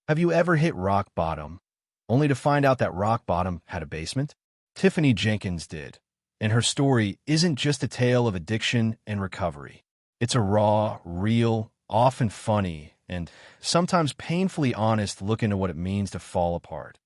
Have you ever hit rock bottom, only to find out that rock bottom had a basement? Tiffany Jenkins did, and her story isn't just a tale of addiction and recovery. It's a raw, real, often funny, and sometimes painfully honest look into what it means to fall apart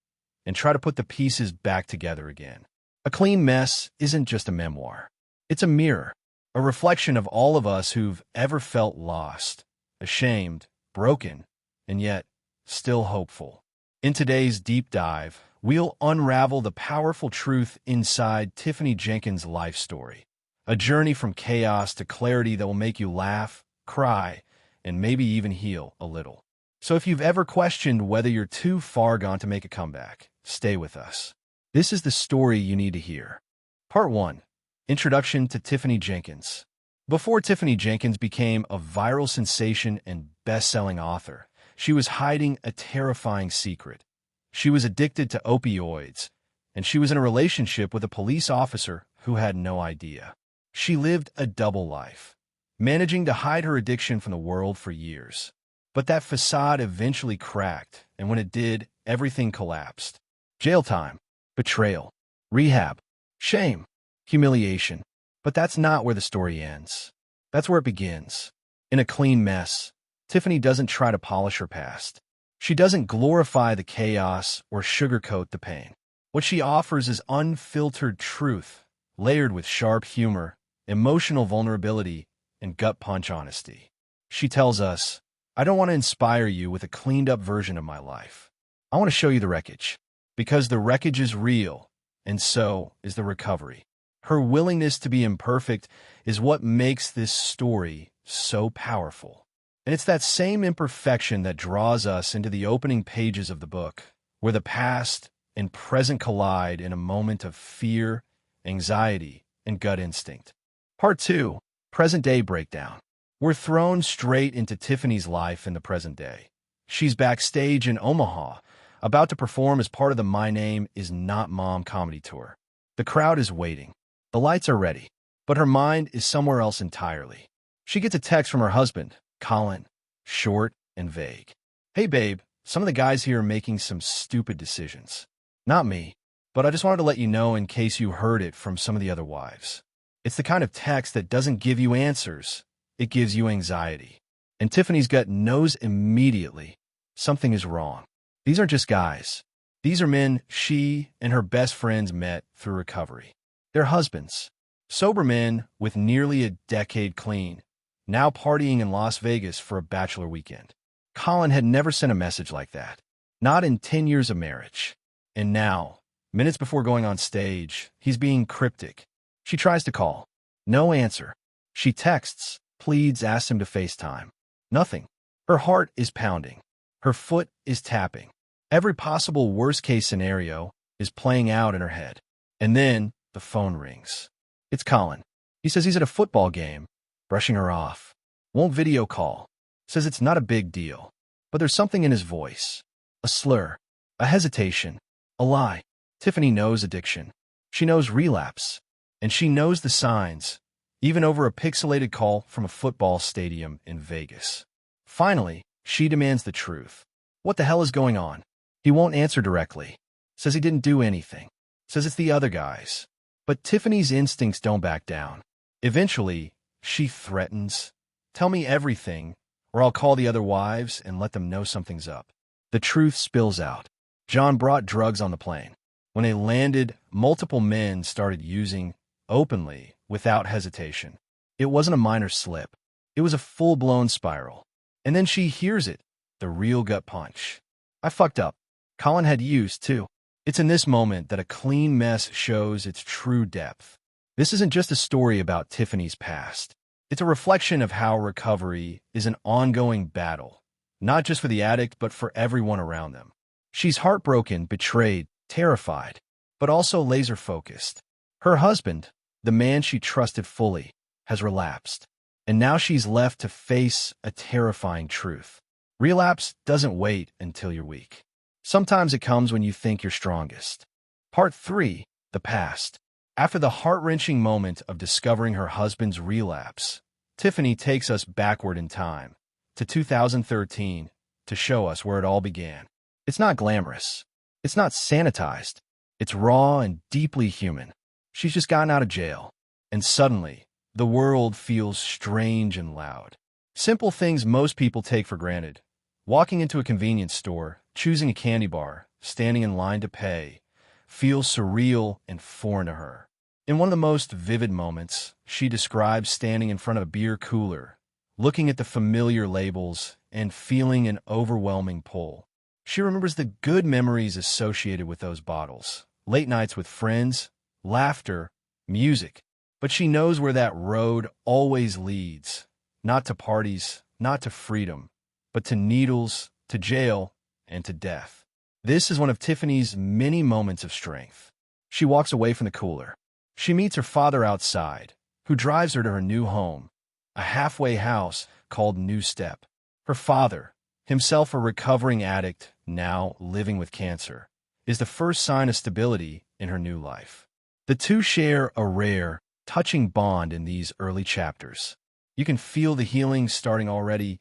and try to put the pieces back together again. A Clean Mess isn't just a memoir. It's a mirror, a reflection of all of us who've ever felt lost, ashamed, broken, and yet still hopeful. In today's deep dive, we'll unravel the powerful truth inside Tiffany Jenkins' life story, a journey from chaos to clarity that will make you laugh, cry, and maybe even heal a little. So if you've ever questioned whether you're too far gone to make a comeback, stay with us. This is the story you need to hear. Part 1. Introduction to Tiffany Jenkins. Before Tiffany Jenkins became a viral sensation and best-selling author, she was hiding a terrifying secret. She was addicted to opioids, and she was in a relationship with a police officer who had no idea. She lived a double life, managing to hide her addiction from the world for years. But that facade eventually cracked, and when it did, everything collapsed. Jail time, betrayal, rehab, shame, humiliation. But that's not where the story ends. That's where it begins. In A Clean Mess, Tiffany doesn't try to polish her past. She doesn't glorify the chaos or sugarcoat the pain. What she offers is unfiltered truth, layered with sharp humor, emotional vulnerability, and gut-punch honesty. She tells us, I don't want to inspire you with a cleaned-up version of my life. I want to show you the wreckage, because the wreckage is real, and so is the recovery. Her willingness to be imperfect is what makes this story so powerful. And it's that same imperfection that draws us into the opening pages of the book, where the past and present collide in a moment of fear, anxiety, and gut instinct. Part 2. Present-day breakdown. We're thrown straight into Tiffany's life in the present day. She's backstage in Omaha, about to perform as part of the My Name Is Not Mom comedy tour. The crowd is waiting. The lights are ready, but her mind is somewhere else entirely. She gets a text from her husband, Colin, short and vague. Hey babe, some of the guys here are making some stupid decisions. Not me, but I just wanted to let you know in case you heard it from some of the other wives. It's the kind of text that doesn't give you answers, it gives you anxiety. And Tiffany's gut knows immediately something is wrong. These aren't just guys. These are men she and her best friends met through recovery. They're husbands, sober men with nearly a decade clean, now partying in Las Vegas for a bachelor weekend. Colin had never sent a message like that, not in 10 years of marriage. And now, minutes before going on stage, he's being cryptic. She tries to call. No answer. She texts, pleads, asks him to FaceTime. Nothing. Her heart is pounding. Her foot is tapping. Every possible worst-case scenario is playing out in her head. And then the phone rings. It's Colin. He says he's at a football game, brushing her off. Won't video call. Says it's not a big deal. But there's something in his voice. A slur. A hesitation. A lie. Tiffany knows addiction. She knows relapse. And she knows the signs, even over a pixelated call from a football stadium in Vegas. Finally, she demands the truth. What the hell is going on? He won't answer directly. Says he didn't do anything. Says it's the other guys. But Tiffany's instincts don't back down. Eventually, she threatens, tell me everything, or I'll call the other wives and let them know something's up. The truth spills out. John brought drugs on the plane. When they landed, multiple men started using openly, without hesitation. It wasn't a minor slip. It was a full-blown spiral. And then she hears it, the real gut punch. I fucked up. Colin had used, too. It's in this moment that A Clean Mess shows its true depth. This isn't just a story about Tiffany's past. It's a reflection of how recovery is an ongoing battle, not just for the addict, but for everyone around them. She's heartbroken, betrayed, terrified, but also laser-focused. Her husband, the man she trusted fully, has relapsed, and now she's left to face a terrifying truth. Relapse doesn't wait until you're weak. Sometimes it comes when you think you're strongest. Part 3. The Past. After the heart-wrenching moment of discovering her husband's relapse, Tiffany takes us backward in time, to 2013, to show us where it all began. It's not glamorous. It's not sanitized. It's raw and deeply human. She's just gotten out of jail. And suddenly, the world feels strange and loud. Simple things most people take for granted. Walking into a convenience store, choosing a candy bar, standing in line to pay, feels surreal and foreign to her. In one of the most vivid moments, she describes standing in front of a beer cooler, looking at the familiar labels, and feeling an overwhelming pull. She remembers the good memories associated with those bottles, late nights with friends, laughter, music. But she knows where that road always leads, not to parties, not to freedom, but to needles, to jail, and to death. This is one of Tiffany's many moments of strength. She walks away from the cooler. She meets her father outside, who drives her to her new home, a halfway house called New Step. Her father, himself a recovering addict, now living with cancer, is the first sign of stability in her new life. The two share a rare, touching bond in these early chapters. You can feel the healing starting already,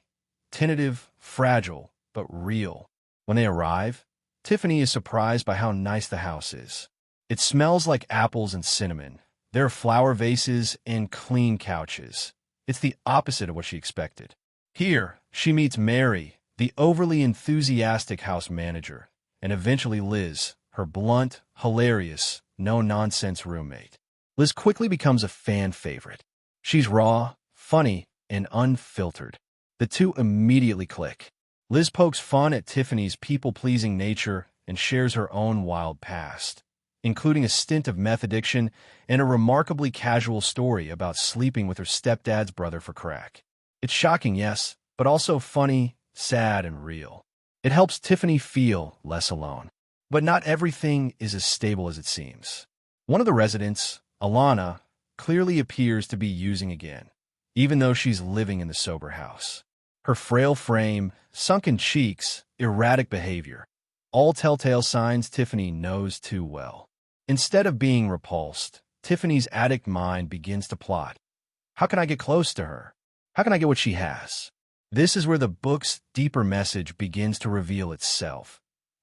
tentative, fragile, but real. When they arrive, Tiffany is surprised by how nice the house is. It smells like apples and cinnamon. There are flower vases and clean couches. It's the opposite of what she expected. Here, she meets Mary, the overly enthusiastic house manager, and eventually Liz, her blunt, hilarious, no-nonsense roommate. Liz quickly becomes a fan favorite. She's raw, funny, and unfiltered. The two immediately click. Liz pokes fun at Tiffany's people-pleasing nature and shares her own wild past, including a stint of meth addiction and a remarkably casual story about sleeping with her stepdad's brother for crack. It's shocking, yes, but also funny, sad, and real. It helps Tiffany feel less alone. But not everything is as stable as it seems. One of the residents, Alana, clearly appears to be using again, even though she's living in the sober house. Her frail frame, sunken cheeks, erratic behavior, all telltale signs Tiffany knows too well. Instead of being repulsed, Tiffany's addict mind begins to plot. How can I get close to her? How can I get what she has? This is where the book's deeper message begins to reveal itself.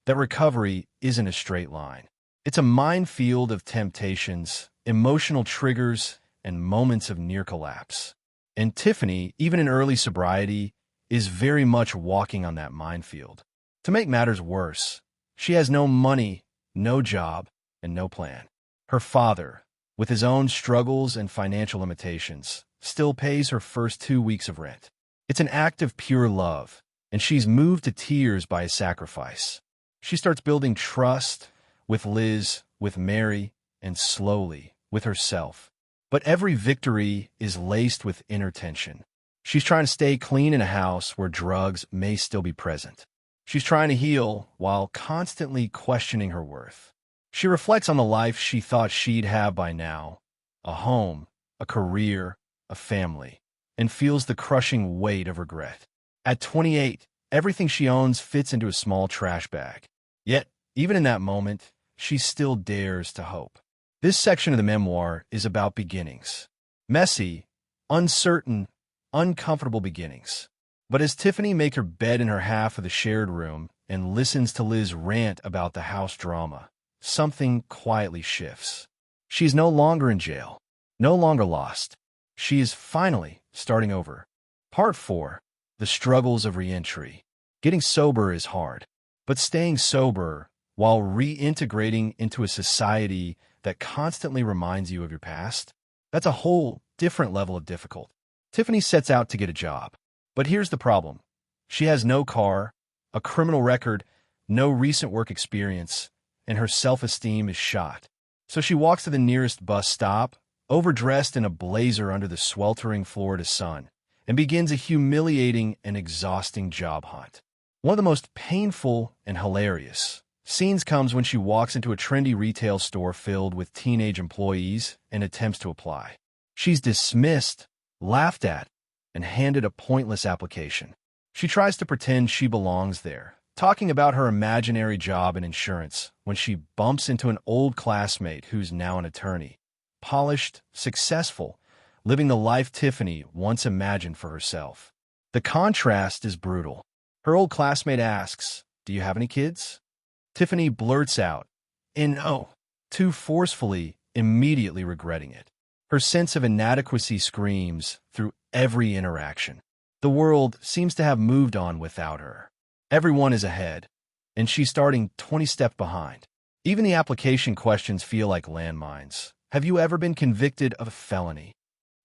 That recovery isn't a straight line. It's a minefield of temptations, emotional triggers, and moments of near collapse. And Tiffany, even in early sobriety, is very much walking on that minefield. To make matters worse, she has no money, no job, and no plan. Her father, with his own struggles and financial limitations, still pays her first 2 weeks of rent. It's an act of pure love, and she's moved to tears by his sacrifice. She starts building trust with Liz, with Mary, and slowly, with herself. But every victory is laced with inner tension. She's trying to stay clean in a house where drugs may still be present. She's trying to heal while constantly questioning her worth. She reflects on the life she thought she'd have by now, a home, a career, a family, and feels the crushing weight of regret. At 28, everything she owns fits into a small trash bag. Yet, even in that moment, she still dares to hope. This section of the memoir is about beginnings. Messy, uncertain, uncomfortable beginnings. But as Tiffany makes her bed in her half of the shared room and listens to Liz rant about the house drama, something quietly shifts. She's no longer in jail, no longer lost. She is finally starting over. Part 4. The struggles of reentry. Getting sober is hard, but staying sober while reintegrating into a society that constantly reminds you of your past, that's a whole different level of difficult. Tiffany sets out to get a job. But here's the problem. She has no car, a criminal record, no recent work experience, and her self-esteem is shot. So she walks to the nearest bus stop, overdressed in a blazer under the sweltering Florida sun, and begins a humiliating and exhausting job hunt. One of the most painful and hilarious scenes comes when she walks into a trendy retail store filled with teenage employees and attempts to apply. She's dismissed, laughed at, and handed a pointless application. She tries to pretend she belongs there, talking about her imaginary job in insurance, when she bumps into an old classmate who's now an attorney. Polished, successful, living the life Tiffany once imagined for herself. The contrast is brutal. Her old classmate asks, "Do you have any kids?" Tiffany blurts out, "No," too forcefully, immediately regretting it. Her sense of inadequacy screams through every interaction. The world seems to have moved on without her. Everyone is ahead, and she's starting 20 steps behind. Even the application questions feel like landmines. Have you ever been convicted of a felony?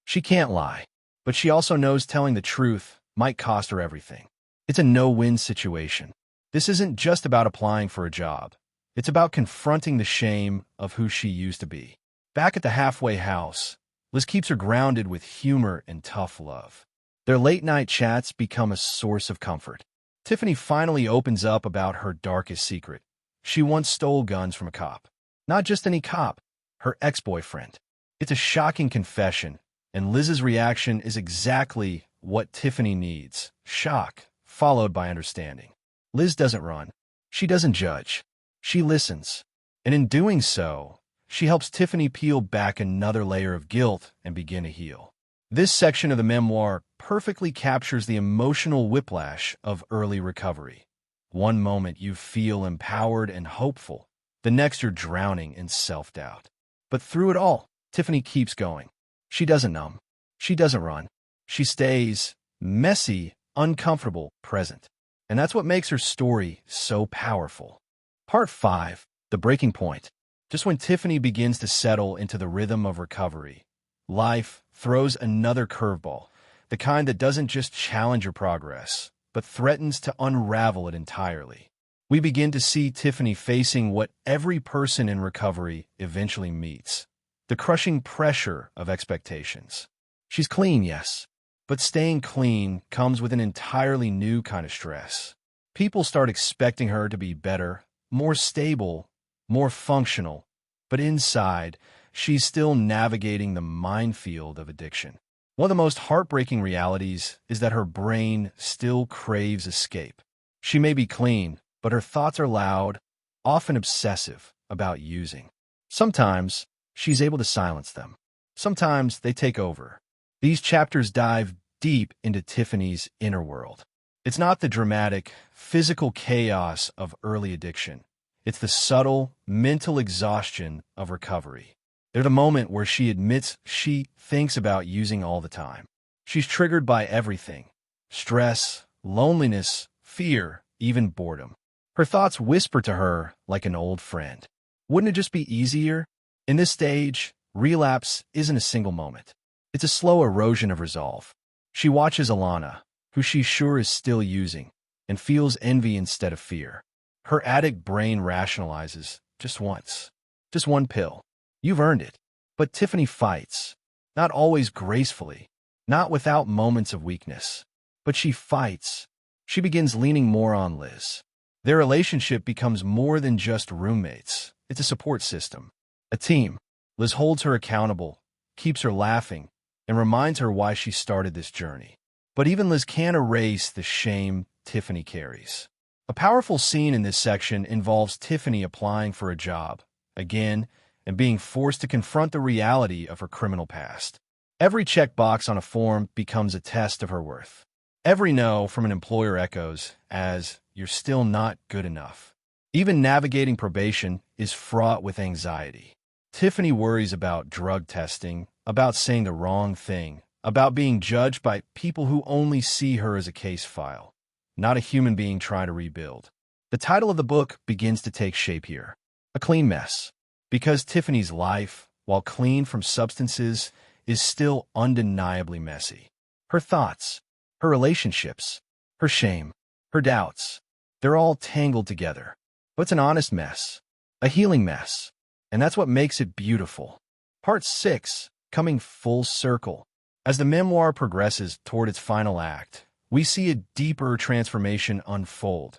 She can't lie, but she also knows telling the truth might cost her everything. It's a no-win situation. This isn't just about applying for a job. It's about confronting the shame of who she used to be. Back at the halfway house, Liz keeps her grounded with humor and tough love. Their late-night chats become a source of comfort. Tiffany finally opens up about her darkest secret. She once stole guns from a cop. Not just any cop, her ex-boyfriend. It's a shocking confession, and Liz's reaction is exactly what Tiffany needs. Shock, followed by understanding. Liz doesn't run. She doesn't judge. She listens. And in doing so, she helps Tiffany peel back another layer of guilt and begin to heal. This section of the memoir perfectly captures the emotional whiplash of early recovery. One moment you feel empowered and hopeful. The next you're drowning in self-doubt. But through it all, Tiffany keeps going. She doesn't numb. She doesn't run. She stays messy, uncomfortable, present. And that's what makes her story so powerful. Part 5, The Breaking Point. Just when Tiffany begins to settle into the rhythm of recovery, life throws another curveball, the kind that doesn't just challenge your progress, but threatens to unravel it entirely. We begin to see Tiffany facing what every person in recovery eventually meets, the crushing pressure of expectations. She's clean, yes, but staying clean comes with an entirely new kind of stress. People start expecting her to be better, more stable, more functional, but inside, she's still navigating the minefield of addiction. One of the most heartbreaking realities is that her brain still craves escape. She may be clean, but her thoughts are loud, often obsessive, about using. Sometimes, she's able to silence them. Sometimes they take over. These chapters dive deep into Tiffany's inner world. It's not the dramatic, physical chaos of early addiction. It's the subtle, mental exhaustion of recovery. They're the moment where she admits she thinks about using all the time. She's triggered by everything: stress, loneliness, fear, even boredom. Her thoughts whisper to her like an old friend. Wouldn't it just be easier? In this stage, relapse isn't a single moment. It's a slow erosion of resolve. She watches Alana, who she's sure is still using, and feels envy instead of fear. Her addict brain rationalizes, just once, just one pill. You've earned it. But Tiffany fights, not always gracefully, not without moments of weakness. But she fights. She begins leaning more on Liz. Their relationship becomes more than just roommates. It's a support system, a team. Liz holds her accountable, keeps her laughing, and reminds her why she started this journey. But even Liz can't erase the shame Tiffany carries. A powerful scene in this section involves Tiffany applying for a job, again, and being forced to confront the reality of her criminal past. Every checkbox on a form becomes a test of her worth. Every no from an employer echoes as, "You're still not good enough." Even navigating probation is fraught with anxiety. Tiffany worries about drug testing, about saying the wrong thing, about being judged by people who only see her as a case file, not a human being trying to rebuild. The title of the book begins to take shape here. A Clean Mess. Because Tiffany's life, while clean from substances, is still undeniably messy. Her thoughts, her relationships, her shame, her doubts, they're all tangled together. But it's an honest mess, a healing mess, and that's what makes it beautiful. Part 6, coming full circle. As the memoir progresses toward its final act, we see a deeper transformation unfold,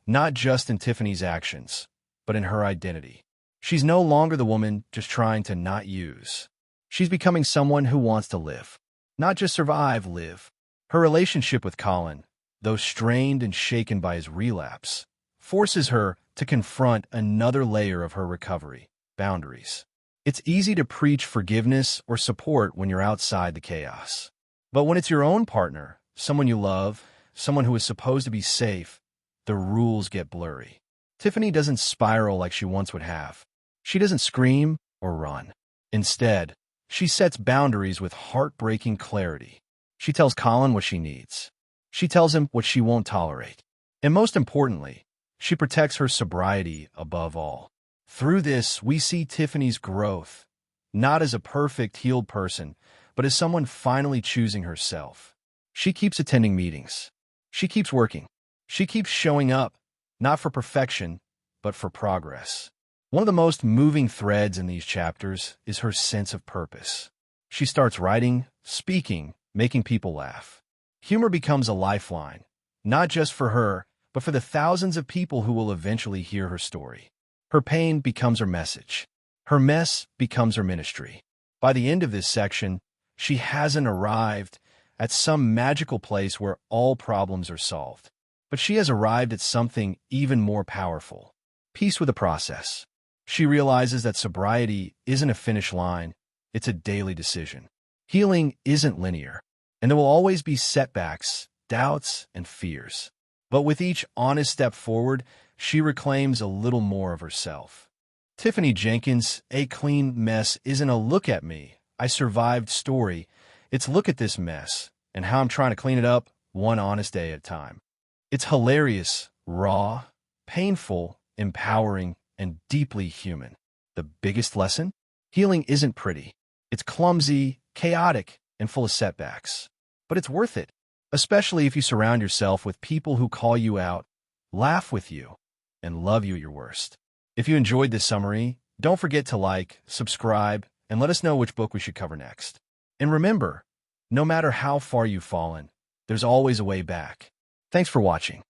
not just in Tiffany's actions, but in her identity. She's no longer the woman just trying to not use. She's becoming someone who wants to live. Not just survive, live. Her relationship with Colin, though strained and shaken by his relapse, forces her to confront another layer of her recovery: boundaries. It's easy to preach forgiveness or support when you're outside the chaos. But when it's your own partner, someone you love, someone who is supposed to be safe, the rules get blurry. Tiffany doesn't spiral like she once would have. She doesn't scream or run. Instead, she sets boundaries with heartbreaking clarity. She tells Colin what she needs. She tells him what she won't tolerate. And most importantly, she protects her sobriety above all. Through this, we see Tiffany's growth, not as a perfect, healed person, but as someone finally choosing herself. She keeps attending meetings. She keeps working. She keeps showing up, not for perfection, but for progress. One of the most moving threads in these chapters is her sense of purpose. She starts writing, speaking, making people laugh. Humor becomes a lifeline, not just for her, but for the thousands of people who will eventually hear her story. Her pain becomes her message. Her mess becomes her ministry. By the end of this section, she hasn't arrived at some magical place where all problems are solved. But she has arrived at something even more powerful: peace with the process. She realizes that sobriety isn't a finish line, it's a daily decision. Healing isn't linear, and there will always be setbacks, doubts, and fears. But with each honest step forward, she reclaims a little more of herself. Tiffany Jenkins' A Clean Mess isn't a look at me, I survived story. It's look at this mess and how I'm trying to clean it up one honest day at a time. It's hilarious, raw, painful, empowering, and deeply human. The biggest lesson? Healing isn't pretty. It's clumsy, chaotic, and full of setbacks. But it's worth it, especially if you surround yourself with people who call you out, laugh with you, and love you at your worst. If you enjoyed this summary, don't forget to like, subscribe, and let us know which book we should cover next. And remember, no matter how far you've fallen, there's always a way back. Thanks for watching.